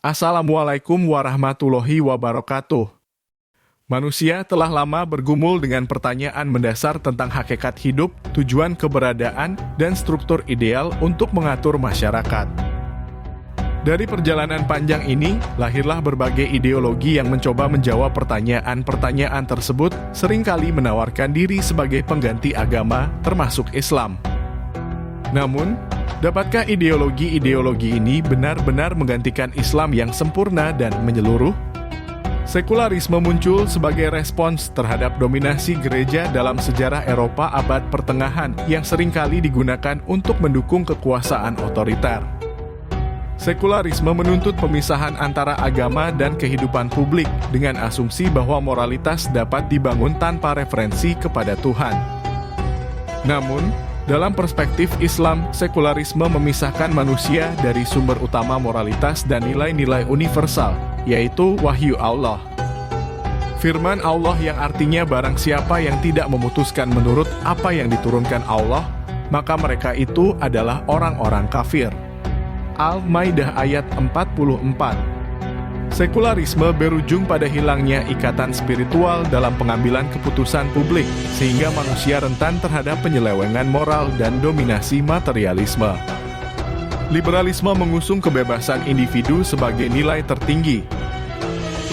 Assalamualaikum warahmatullahi wabarakatuh. Manusia telah lama bergumul dengan pertanyaan mendasar tentang hakikat hidup, tujuan keberadaan, dan struktur ideal untuk mengatur masyarakat. Dari perjalanan panjang ini, lahirlah berbagai ideologi yang mencoba menjawab pertanyaan-pertanyaan tersebut, seringkali menawarkan diri sebagai pengganti agama, termasuk Islam. Namun, dapatkah ideologi-ideologi ini benar-benar menggantikan Islam yang sempurna dan menyeluruh? Sekularisme muncul sebagai respons terhadap dominasi gereja dalam sejarah Eropa abad pertengahan yang seringkali digunakan untuk mendukung kekuasaan otoriter. Sekularisme menuntut pemisahan antara agama dan kehidupan publik dengan asumsi bahwa moralitas dapat dibangun tanpa referensi kepada Tuhan. Namun, dalam perspektif Islam, sekularisme memisahkan manusia dari sumber utama moralitas dan nilai-nilai universal, yaitu wahyu Allah. Firman Allah yang artinya barang siapa yang tidak memutuskan menurut apa yang diturunkan Allah, maka mereka itu adalah orang-orang kafir. Al-Maidah ayat 44. Sekularisme berujung pada hilangnya ikatan spiritual dalam pengambilan keputusan publik, sehingga manusia rentan terhadap penyelewengan moral dan dominasi materialisme. Liberalisme mengusung kebebasan individu sebagai nilai tertinggi.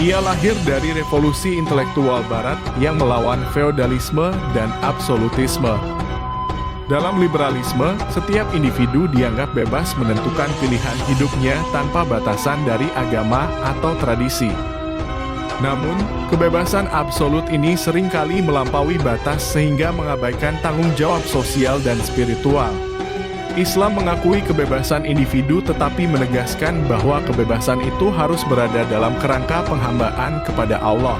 Ia lahir dari revolusi intelektual barat yang melawan feodalisme dan absolutisme. Dalam liberalisme, setiap individu dianggap bebas menentukan pilihan hidupnya tanpa batasan dari agama atau tradisi. Namun, kebebasan absolut ini seringkali melampaui batas sehingga mengabaikan tanggung jawab sosial dan spiritual. Islam mengakui kebebasan individu tetapi menegaskan bahwa kebebasan itu harus berada dalam kerangka penghambaan kepada Allah.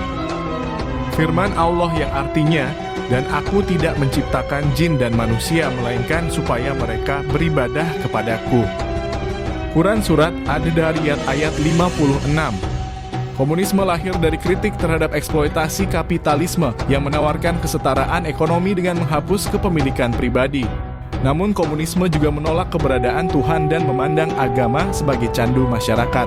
Firman Allah yang artinya, "Dan aku tidak menciptakan jin dan manusia, melainkan supaya mereka beribadah kepadaku." Quran Surat Ad-Dariyat ayat 56. Komunisme lahir dari kritik terhadap eksploitasi kapitalisme yang menawarkan kesetaraan ekonomi dengan menghapus kepemilikan pribadi. Namun komunisme juga menolak keberadaan Tuhan dan memandang agama sebagai candu masyarakat.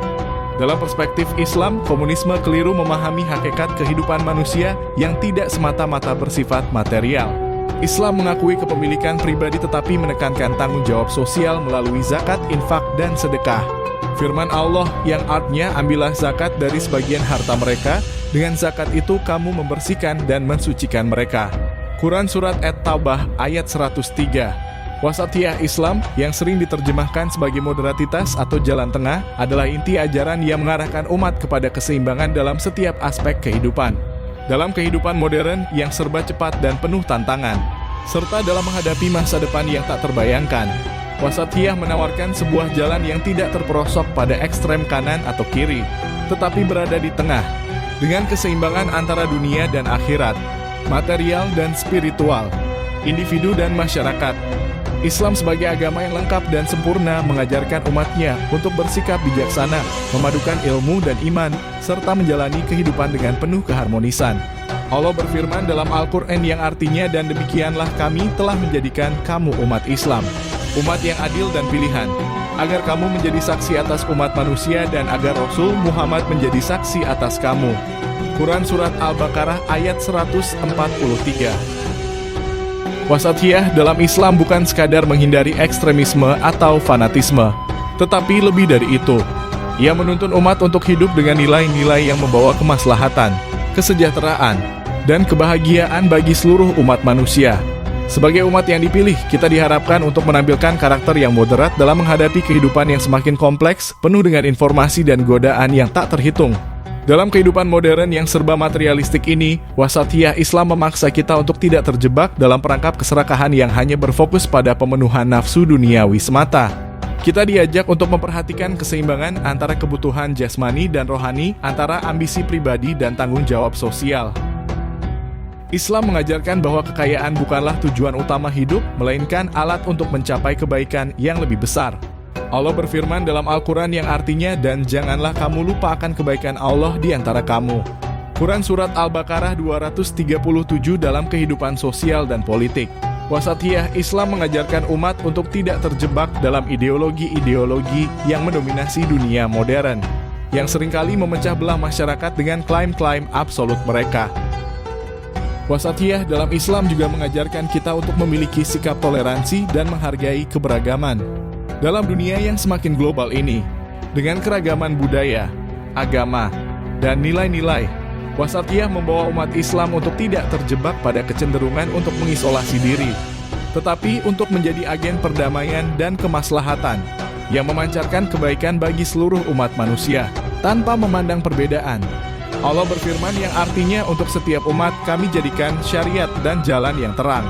Dalam perspektif Islam, komunisme keliru memahami hakikat kehidupan manusia yang tidak semata-mata bersifat material. Islam mengakui kepemilikan pribadi tetapi menekankan tanggung jawab sosial melalui zakat, infak, dan sedekah. Firman Allah yang artinya, "Ambillah zakat dari sebagian harta mereka, dengan zakat itu kamu membersihkan dan mensucikan mereka." Quran Surat At-Taubah ayat 103. Wasatiyah Islam yang sering diterjemahkan sebagai moderatitas atau jalan tengah adalah inti ajaran yang mengarahkan umat kepada keseimbangan dalam setiap aspek kehidupan. Dalam kehidupan modern yang serba cepat dan penuh tantangan, serta dalam menghadapi masa depan yang tak terbayangkan, Wasatiyah menawarkan sebuah jalan yang tidak terperosok pada ekstrem kanan atau kiri, tetapi berada di tengah, dengan keseimbangan antara dunia dan akhirat, material dan spiritual, individu dan masyarakat. Islam sebagai agama yang lengkap dan sempurna mengajarkan umatnya untuk bersikap bijaksana, memadukan ilmu dan iman, serta menjalani kehidupan dengan penuh keharmonisan. Allah berfirman dalam Al-Quran yang artinya, "Dan demikianlah kami telah menjadikan kamu umat Islam, umat yang adil dan pilihan, agar kamu menjadi saksi atas umat manusia dan agar Rasul Muhammad menjadi saksi atas kamu." Quran Surat Al-Baqarah ayat 143. Wasatiyah dalam Islam bukan sekadar menghindari ekstremisme atau fanatisme, tetapi lebih dari itu. Ia menuntun umat untuk hidup dengan nilai-nilai yang membawa kemaslahatan, kesejahteraan, dan kebahagiaan bagi seluruh umat manusia. Sebagai umat yang dipilih, kita diharapkan untuk menampilkan karakter yang moderat dalam menghadapi kehidupan yang semakin kompleks, penuh dengan informasi dan godaan yang tak terhitung. Dalam kehidupan modern yang serba materialistik ini, Wasatiyah Islam memaksa kita untuk tidak terjebak dalam perangkap keserakahan yang hanya berfokus pada pemenuhan nafsu duniawi semata. Kita diajak untuk memperhatikan keseimbangan antara kebutuhan jasmani dan rohani, antara ambisi pribadi dan tanggung jawab sosial. Islam mengajarkan bahwa kekayaan bukanlah tujuan utama hidup, melainkan alat untuk mencapai kebaikan yang lebih besar. Allah berfirman dalam Al-Quran yang artinya, "Dan janganlah kamu lupa akan kebaikan Allah di antara kamu." Quran Surat Al-Baqarah 237 dalam kehidupan sosial dan politik. Wasatiyah Islam mengajarkan umat untuk tidak terjebak dalam ideologi-ideologi yang mendominasi dunia modern. yang seringkali memecah belah masyarakat dengan klaim-klaim absolut mereka. Wasatiyah dalam Islam juga mengajarkan kita untuk memiliki sikap toleransi dan menghargai keberagaman. Dalam dunia yang semakin global ini, dengan keragaman budaya, agama, dan nilai-nilai, wasatiyah membawa umat Islam untuk tidak terjebak pada kecenderungan untuk mengisolasi diri, tetapi untuk menjadi agen perdamaian dan kemaslahatan yang memancarkan kebaikan bagi seluruh umat manusia, tanpa memandang perbedaan. Allah berfirman yang artinya untuk setiap umat kami jadikan syariat dan jalan yang terang.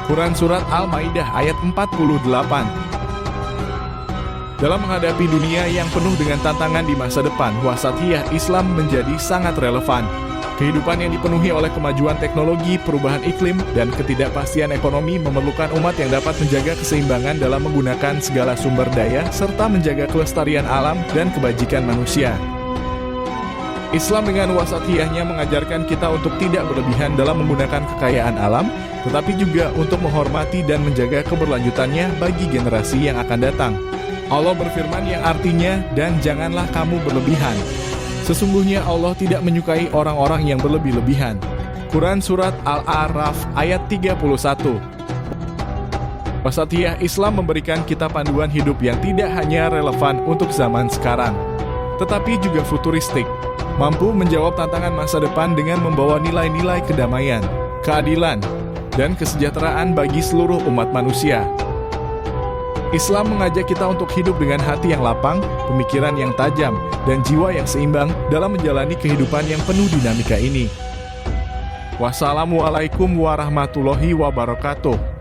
Quran Surat Al-Maidah ayat 48. Dalam menghadapi dunia yang penuh dengan tantangan di masa depan, wasatiyah Islam menjadi sangat relevan. Kehidupan yang dipenuhi oleh kemajuan teknologi, perubahan iklim, dan ketidakpastian ekonomi memerlukan umat yang dapat menjaga keseimbangan dalam menggunakan segala sumber daya serta menjaga kelestarian alam dan kebajikan manusia. Islam dengan wasatiyahnya mengajarkan kita untuk tidak berlebihan dalam menggunakan kekayaan alam, tetapi juga untuk menghormati dan menjaga keberlanjutannya bagi generasi yang akan datang. Allah berfirman yang artinya, dan janganlah kamu berlebihan. Sesungguhnya Allah tidak menyukai orang-orang yang berlebih-lebihan. Quran Surat Al-A'raf ayat 31. Wasatiyah Islam memberikan kita panduan hidup yang tidak hanya relevan untuk zaman sekarang, tetapi juga futuristik, mampu menjawab tantangan masa depan dengan membawa nilai-nilai kedamaian, keadilan, dan kesejahteraan bagi seluruh umat manusia. Islam mengajak kita untuk hidup dengan hati yang lapang, pemikiran yang tajam, dan jiwa yang seimbang dalam menjalani kehidupan yang penuh dinamika ini. Wassalamualaikum warahmatullahi wabarakatuh.